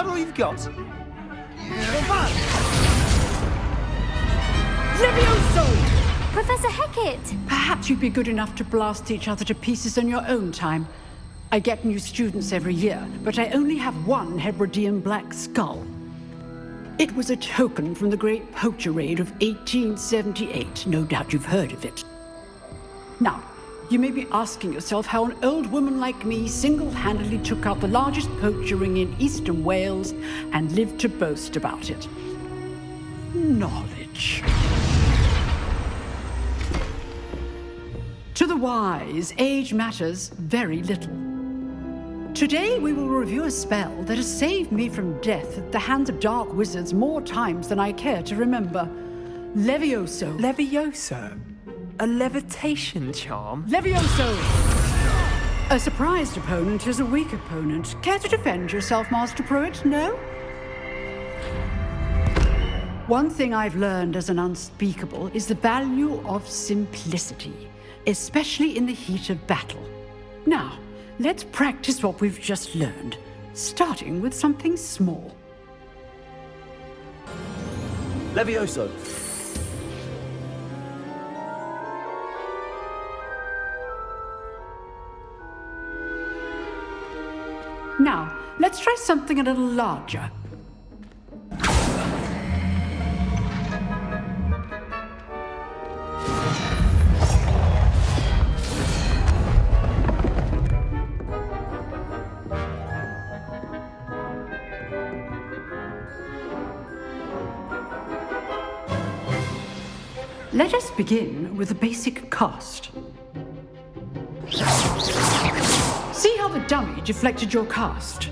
that all you've got? Levioso! Professor Hecat! Perhaps you'd be good enough to blast each other to pieces in your own time. I get new students every year, but I only have one Hebridean black skull. It was a token from the Great Poacher Raid of 1878. No doubt you've heard of it. Now, you may be asking yourself how an old woman like me single-handedly took out the largest poacher ring in eastern Wales and lived to boast about it. Knowledge. To the wise, age matters very little. Today we will review a spell that has saved me from death at the hands of dark wizards more times than I care to remember. Levioso. Levioso? A levitation charm? Levioso! A surprised opponent is a weak opponent. Care to defend yourself, Master Pruitt? No? One thing I've learned as an unspeakable is the value of simplicity, especially in the heat of battle. Now, let's practice what we've just learned, starting with something small. Levioso. Now, let's try something a little larger. Let us begin with a basic cast. See how the dummy deflected your cast?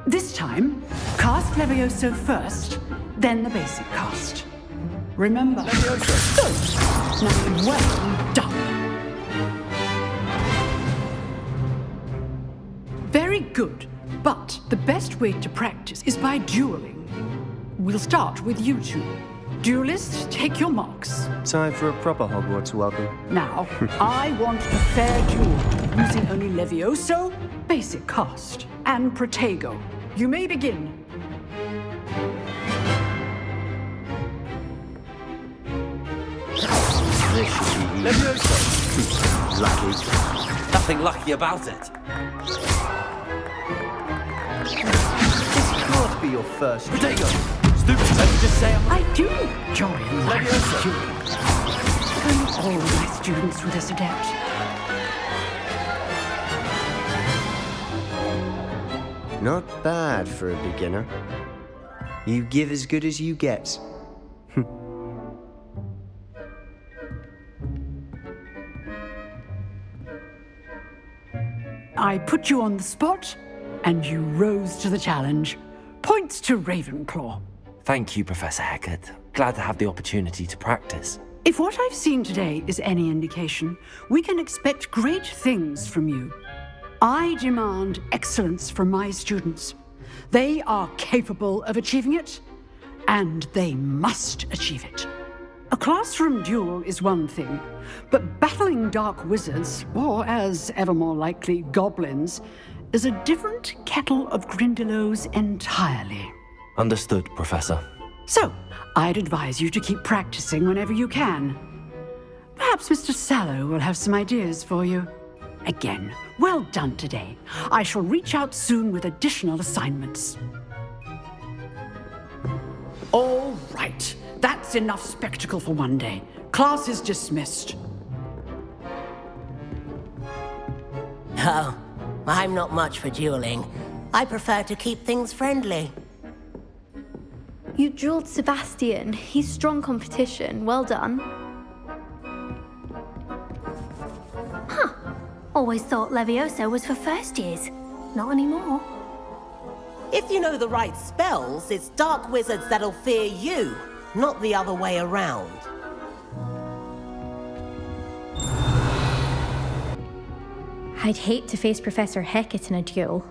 This time, cast Levioso first, then the basic cast. Remember, good. Now, well done. Very good, but the best way to practice is by dueling. We'll start with you two. Duelists, take your marks. Time for a proper Hogwarts welcome. Now, I want a fair duel, using only Levioso, basic cast, and Protego. You may begin. Levioso. Lucky. Nothing lucky about it. This can't be your first. Protego. Stupid, let me just say I do enjoy life duels. Only all my students were this adept. Not bad for a beginner. You give as good as you get. I put you on the spot, and you rose to the challenge. Points to Ravenclaw. Thank you, Professor Hecat. Glad to have the opportunity to practice. If what I've seen today is any indication, we can expect great things from you. I demand excellence from my students. They are capable of achieving it, and they must achieve it. A classroom duel is one thing, but battling dark wizards, or as ever more likely, goblins, is a different kettle of Grindylows entirely. Understood, Professor. So, I'd advise you to keep practicing whenever you can. Perhaps Mr. Sallow will have some ideas for you. Again, well done today. I shall reach out soon with additional assignments. All right, that's enough spectacle for one day. Class is dismissed. Oh, I'm not much for dueling. I prefer to keep things friendly. You dueled Sebastian. He's strong competition. Well done. Huh. Always thought Levioso was for first years. Not anymore. If you know the right spells, it's dark wizards that'll fear you, not the other way around. I'd hate to face Professor Hecat in a duel.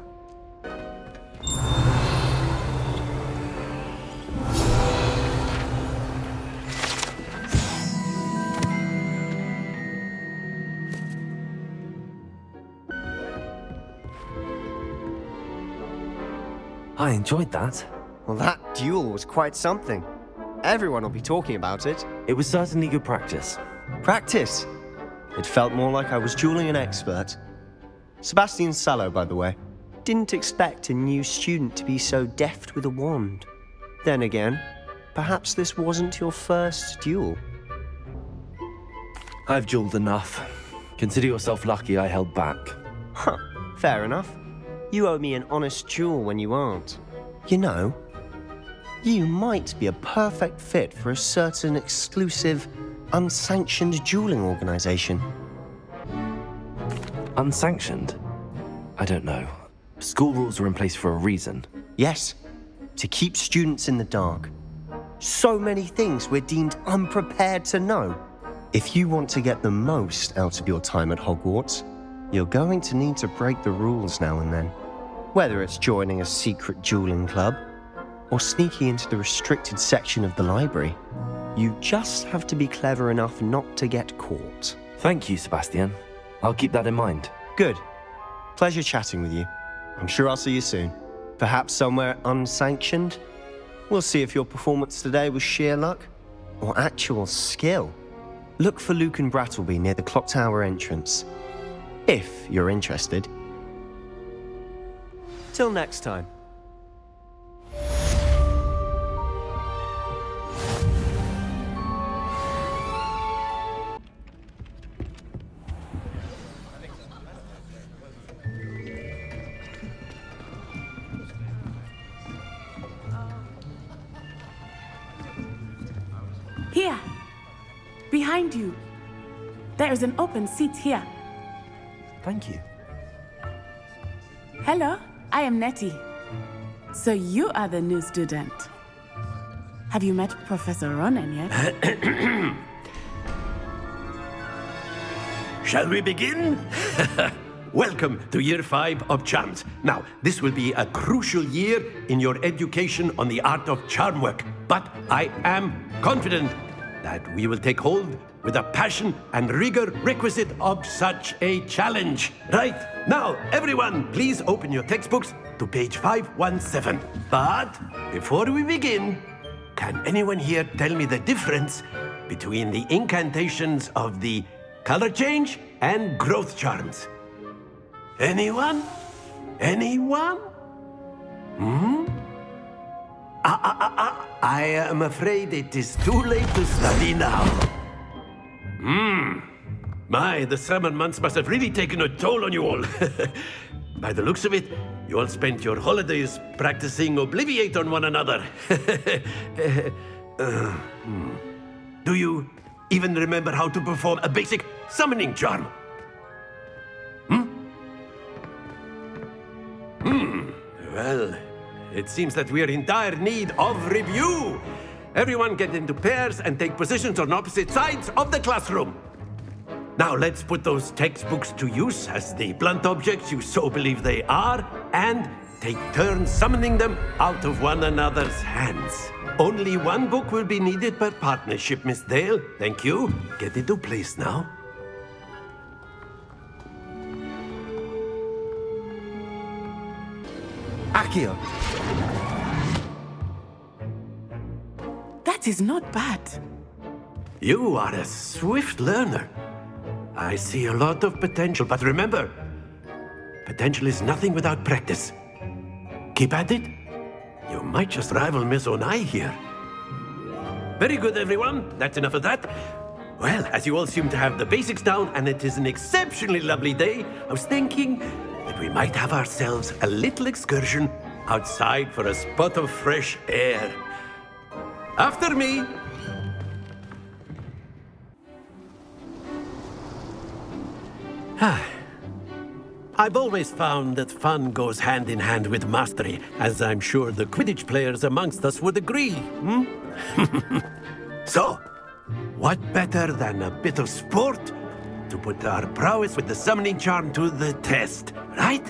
I enjoyed that. Well, that duel was quite something. Everyone will be talking about it. It was certainly good practice. Practice? It felt more like I was dueling an expert. Sebastian Sallow, by the way. Didn't expect a new student to be so deft with a wand. Then again, perhaps this wasn't your first duel. I've dueled enough. Consider yourself lucky I held back. Huh, fair enough. You owe me an honest duel when you aren't. You know, you might be a perfect fit for a certain exclusive, unsanctioned dueling organization. Unsanctioned? I don't know. School rules are in place for a reason. Yes, to keep students in the dark. So many things we're deemed unprepared to know. If you want to get the most out of your time at Hogwarts, you're going to need to break the rules now and then. Whether it's joining a secret dueling club, or sneaking into the restricted section of the library, you just have to be clever enough not to get caught. Thank you, Sebastian. I'll keep that in mind. Good. Pleasure chatting with you. I'm sure I'll see you soon. Perhaps somewhere unsanctioned? We'll see if your performance today was sheer luck or actual skill. Look for Luke and Brattleby near the clock tower entrance, if you're interested. Till next time. Here, behind you. There is an open seat here. Thank you. Hello, I am Nettie. So you are the new student. Have you met Professor Ronan yet? Shall we begin? Welcome to Year 5 of Charms. Now, this will be a crucial year in your education on the art of charm work, but I am confident that we will take hold with the passion and rigor requisite of such a challenge. Right, now, everyone, please open your textbooks to page 517. But before we begin, can anyone here tell me the difference between the incantations of the color change and growth charms? Anyone? Anyone? I am afraid it is too late to study now. My, the summer months must have really taken a toll on you all. By the looks of it, you all spent your holidays practicing Obliviate on one another. Do you even remember how to perform a basic summoning charm? Well, it seems that we are in dire need of review. Everyone get into pairs and take positions on opposite sides of the classroom. Now let's put those textbooks to use as the blunt objects you so believe they are, and take turns summoning them out of one another's hands. Only one book will be needed per partnership, Miss Dale. Thank you. Get into place now. Accio. That is not bad. You are a swift learner. I see a lot of potential, but remember, potential is nothing without practice. Keep at it. You might just rival Miss Onai here. Very good, everyone. That's enough of that. Well, as you all seem to have the basics down, and it is an exceptionally lovely day, I was thinking that we might have ourselves a little excursion outside for a spot of fresh air. After me. I've always found that fun goes hand in hand with mastery, as I'm sure the Quidditch players amongst us would agree. So, what better than a bit of sport to put our prowess with the summoning charm to the test, right?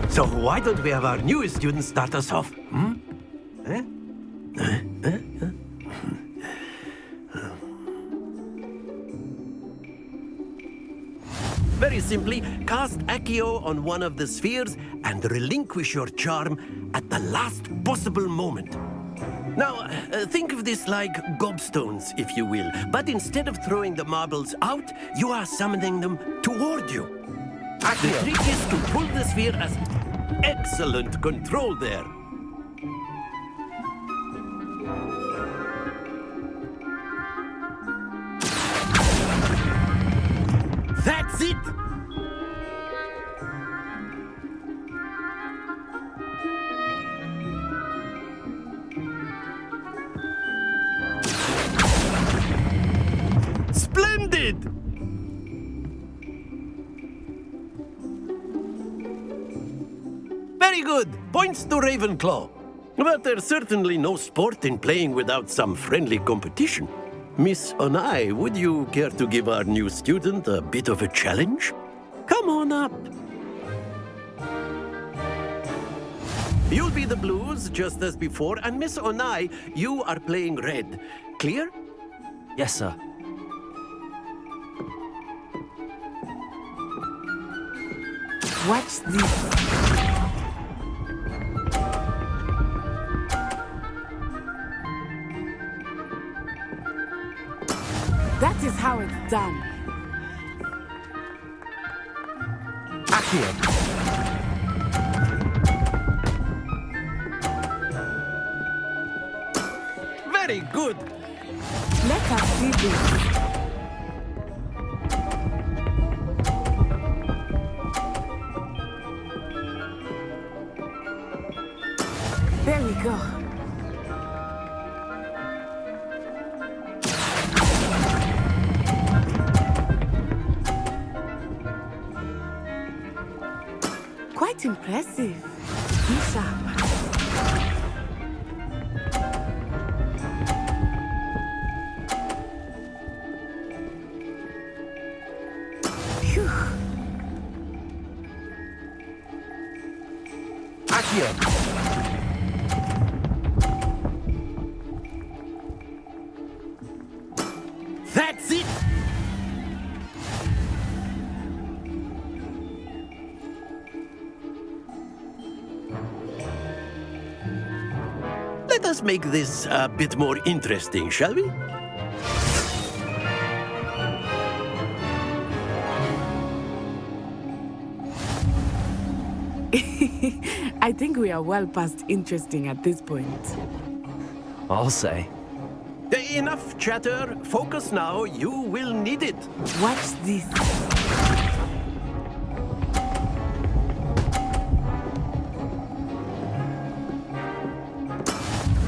So why don't we have our newest student start us off? simply cast Accio on one of the spheres and relinquish your charm at the last possible moment. Now, think of this like gobstones, if you will, but instead of throwing the marbles out, you are summoning them toward you. The trick is to pull the sphere as excellent control there. That's it! Splendid! Very good. Points to Ravenclaw. But there's certainly no sport in playing without some friendly competition. Miss Onai, would you care to give our new student a bit of a challenge? Come on up. You'll be the blues, just as before, and Miss Onai, you are playing red. Clear? Yes, sir. Watch this. That is how it's done. Accio. Very good. Let us see this. There we go. Quite impressive. Be sharp. Phew. Accio. That's it! Let us make this a bit more interesting, shall we? I think we are well past interesting at this point. I'll say. Enough chatter. Focus now. You will need it. Watch this.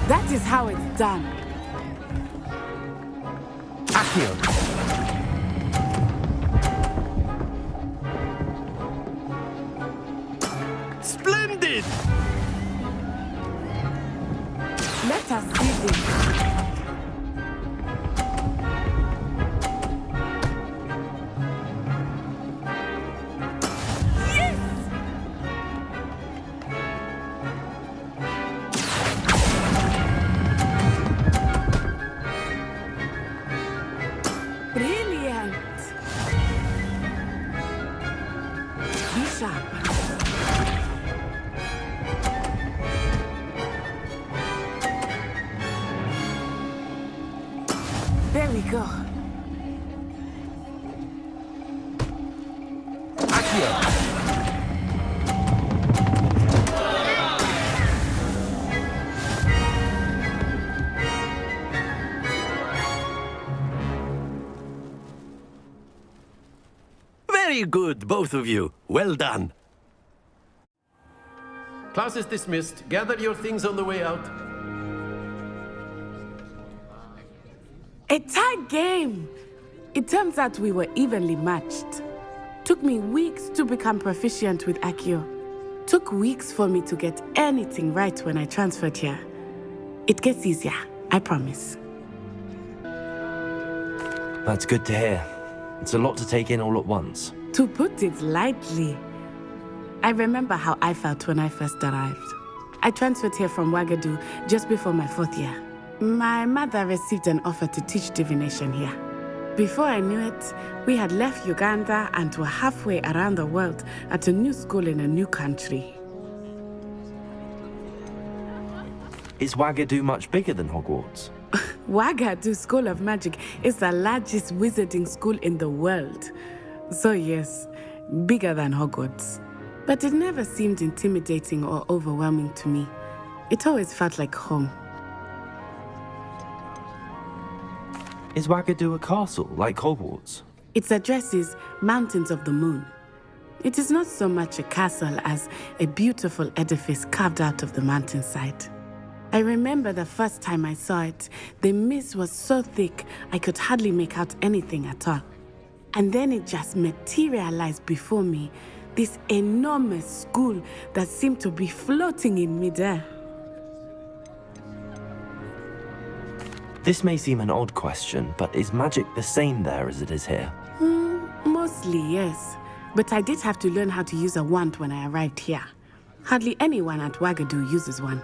That is how it's done. Accio. Splendid! Let us see this. Brilliant! Be sharp. There we go. Accio. Very good, both of you. Well done. Class is dismissed. Gather your things on the way out. A tight game! It turns out we were evenly matched. Took me weeks to become proficient with Accio. Took weeks for me to get anything right when I transferred here. It gets easier, I promise. That's good to hear. It's a lot to take in all at once. To put it lightly, I remember how I felt when I first arrived. I transferred here from Wagadu just before my 4th year. My mother received an offer to teach divination here. Before I knew it, we had left Uganda and were halfway around the world at a new school in a new country. Is Wagadu much bigger than Hogwarts? Wagadu School of Magic is the largest wizarding school in the world. So yes, bigger than Hogwarts. But it never seemed intimidating or overwhelming to me. It always felt like home. Is Wagadu a castle, like Hogwarts? Its address is Mountains of the Moon. It is not so much a castle as a beautiful edifice carved out of the mountainside. I remember the first time I saw it, the mist was so thick I could hardly make out anything at all. And then it just materialized before me, this enormous school that seemed to be floating in midair. This may seem an odd question, but is magic the same there as it is here? Mostly, yes. But I did have to learn how to use a wand when I arrived here. Hardly anyone at Wagadu uses one.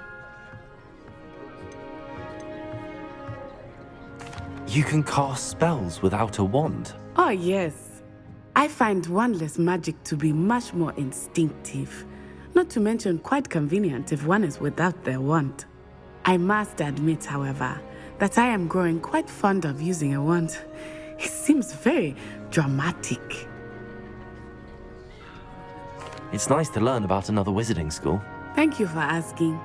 You can cast spells without a wand. Oh, yes. I find wandless magic to be much more instinctive. Not to mention quite convenient if one is without their wand. I must admit, however, that I am growing quite fond of using a wand. It seems very dramatic. It's nice to learn about another wizarding school. Thank you for asking.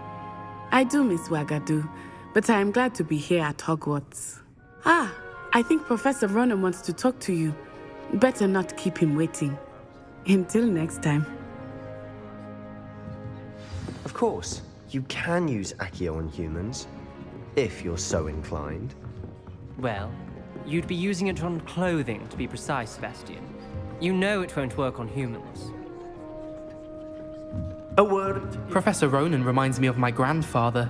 I do miss Wagadu, but I am glad to be here at Hogwarts. I think Professor Ronan wants to talk to you. Better not keep him waiting. Until next time. Of course, you can use Accio on humans, if you're so inclined. Well, you'd be using it on clothing, to be precise, Sebastian. You know it won't work on humans. A word. Professor Ronan reminds me of my grandfather.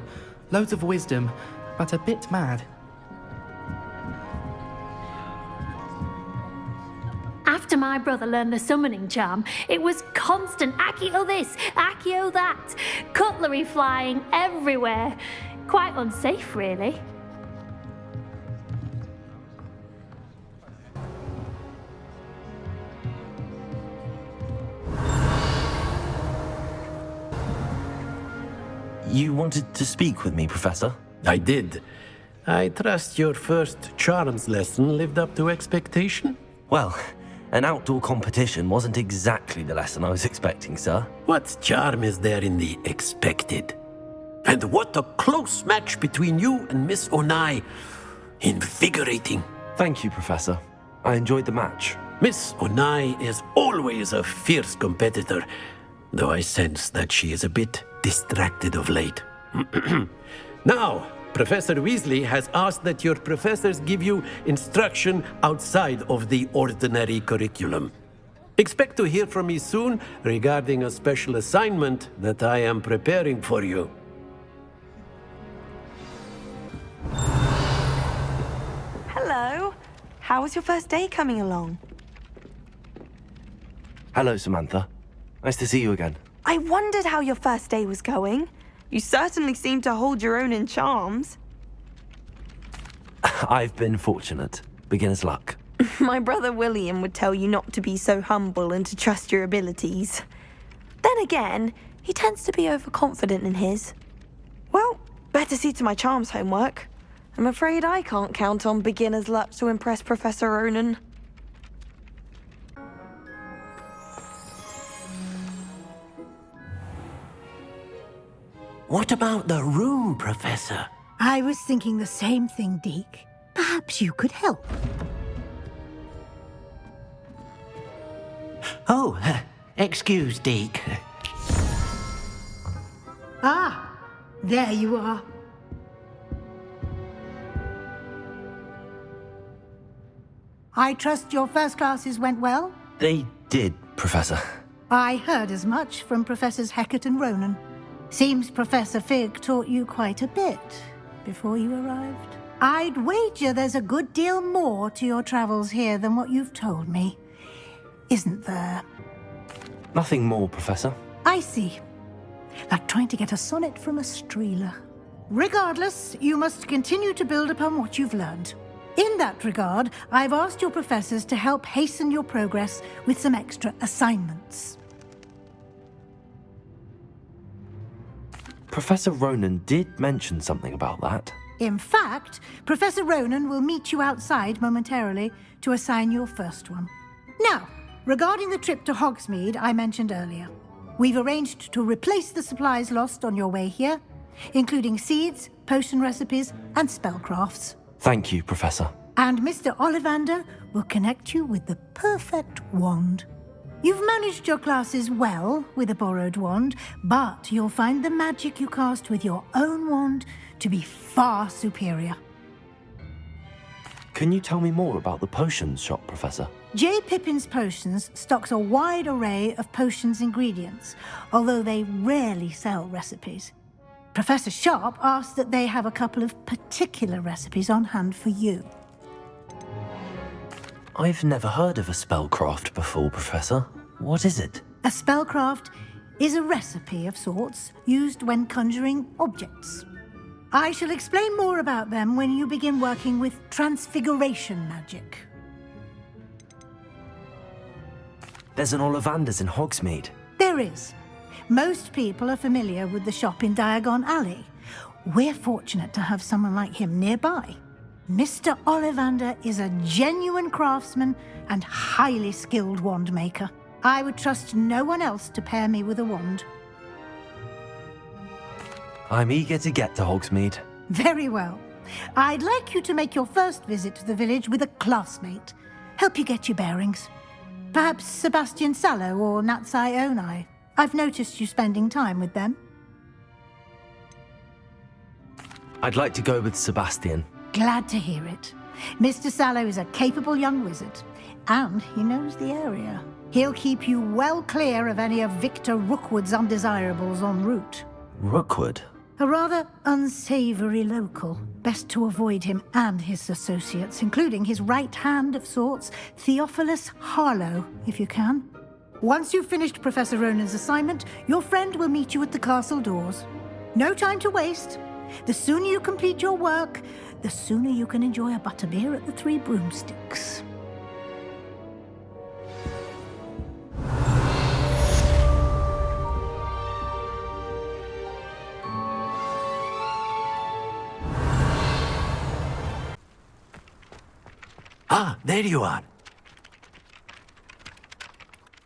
Loads of wisdom, but a bit mad. After my brother learned the summoning charm, it was constant Accio this, Accio that. Cutlery flying everywhere. Quite unsafe, really. You wanted to speak with me, Professor? I did. I trust your first charms lesson lived up to expectation? Well, an outdoor competition wasn't exactly the lesson I was expecting, sir. What charm is there in the expected? And what a close match between you and Miss Onai. Invigorating. Thank you, Professor. I enjoyed the match. Miss Onai is always a fierce competitor, though I sense that she is a bit distracted of late. Now, Professor Weasley has asked that your professors give you instruction outside of the ordinary curriculum. Expect to hear from me soon regarding a special assignment that I am preparing for you. Hello. How was your first day coming along? Hello, Samantha. Nice to see you again. I wondered how your first day was going. You certainly seem to hold your own in charms. I've been fortunate. Beginner's luck. My brother William would tell you not to be so humble and to trust your abilities. Then again, he tends to be overconfident in his. Well, better see to my charms homework. I'm afraid I can't count on beginner's luck to impress Professor Ronan. What about the room, Professor? I was thinking the same thing, Deke. Perhaps you could help. Oh, excuse, Deke. Ah, there you are. I trust your first classes went well? They did, Professor. I heard as much from Professors Hecat and Ronan. Seems Professor Fig taught you quite a bit before you arrived. I'd wager there's a good deal more to your travels here than what you've told me. Isn't there? Nothing more, Professor. I see. Like trying to get a sonnet from a streeler. Regardless, you must continue to build upon what you've learned. In that regard, I've asked your professors to help hasten your progress with some extra assignments. Professor Ronan did mention something about that. In fact, Professor Ronan will meet you outside momentarily to assign your first one. Now, regarding the trip to Hogsmeade I mentioned earlier, we've arranged to replace the supplies lost on your way here, including seeds, potion recipes, and spellcrafts. Thank you, Professor. And Mr. Ollivander will connect you with the perfect wand. You've managed your classes well with a borrowed wand, but you'll find the magic you cast with your own wand to be far superior. Can you tell me more about the potions shop, Professor? J. Pippin's Potions stocks a wide array of potions ingredients, although they rarely sell recipes. Professor Sharp asked that they have a couple of particular recipes on hand for you. I've never heard of a spellcraft before, Professor. What is it? A spellcraft is a recipe of sorts used when conjuring objects. I shall explain more about them when you begin working with transfiguration magic. There's an Ollivander's in Hogsmeade. There is. Most people are familiar with the shop in Diagon Alley. We're fortunate to have someone like him nearby. Mr. Ollivander is a genuine craftsman and highly skilled wand maker. I would trust no one else to pair me with a wand. I'm eager to get to Hogsmeade. Very well. I'd like you to make your first visit to the village with a classmate. Help you get your bearings. Perhaps Sebastian Sallow or Natsai Onai. I've noticed you spending time with them. I'd like to go with Sebastian. Glad to hear it. Mr. Sallow is a capable young wizard, and he knows the area. He'll keep you well clear of any of Victor Rookwood's undesirables en route. Rookwood? A rather unsavory local. Best to avoid him and his associates, including his right hand of sorts, Theophilus Harlow, if you can. Once you've finished Professor Ronan's assignment, your friend will meet you at the castle doors. No time to waste. The sooner you complete your work, the sooner you can enjoy a butterbeer at the Three Broomsticks. Ah, there you are.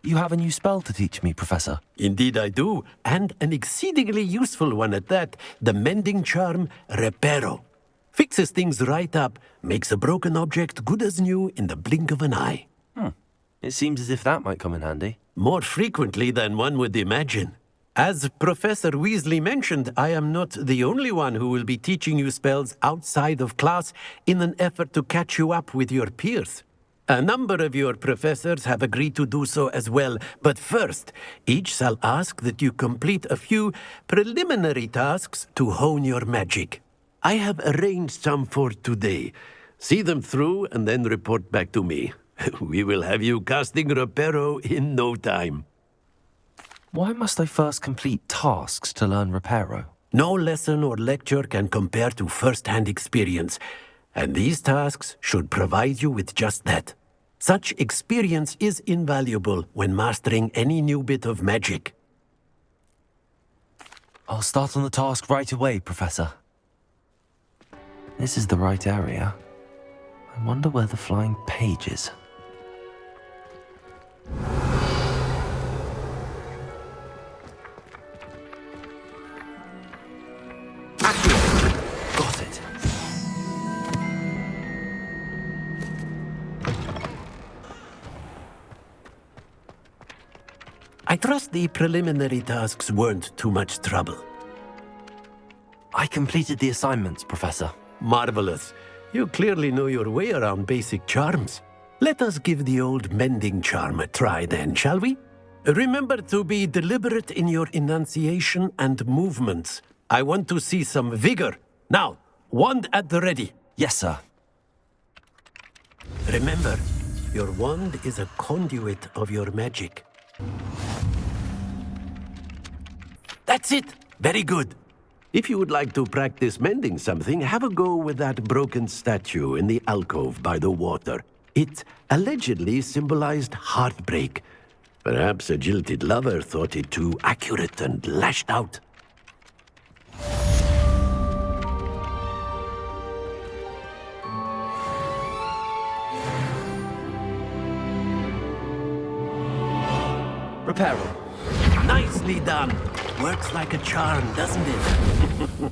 You have a new spell to teach me, Professor. Indeed I do, and an exceedingly useful one at that. The mending charm, Reparo. Fixes things right up, makes a broken object good as new in the blink of an eye. It seems as if that might come in handy. More frequently than one would imagine. As Professor Weasley mentioned, I am not the only one who will be teaching you spells outside of class in an effort to catch you up with your peers. A number of your professors have agreed to do so as well, but first, each shall ask that you complete a few preliminary tasks to hone your magic. I have arranged some for today. See them through and then report back to me. We will have you casting Reparo in no time. Why must I first complete tasks to learn Reparo? No lesson or lecture can compare to first-hand experience, and these tasks should provide you with just that. Such experience is invaluable when mastering any new bit of magic. I'll start on the task right away, Professor. This is the right area. I wonder where the flying page is. Got it. I trust the preliminary tasks weren't too much trouble. I completed the assignments, Professor. Marvelous. You clearly know your way around basic charms. Let us give the old mending charm a try then, shall we? Remember to be deliberate in your enunciation and movements. I want to see some vigor. Now, wand at the ready. Yes, sir. Remember, your wand is a conduit of your magic. That's it. Very good. If you would like to practice mending something, have a go with that broken statue in the alcove by the water. It allegedly symbolized heartbreak. Perhaps a jilted lover thought it too accurate and lashed out. Reparo. Nicely done. Works like a charm, doesn't it?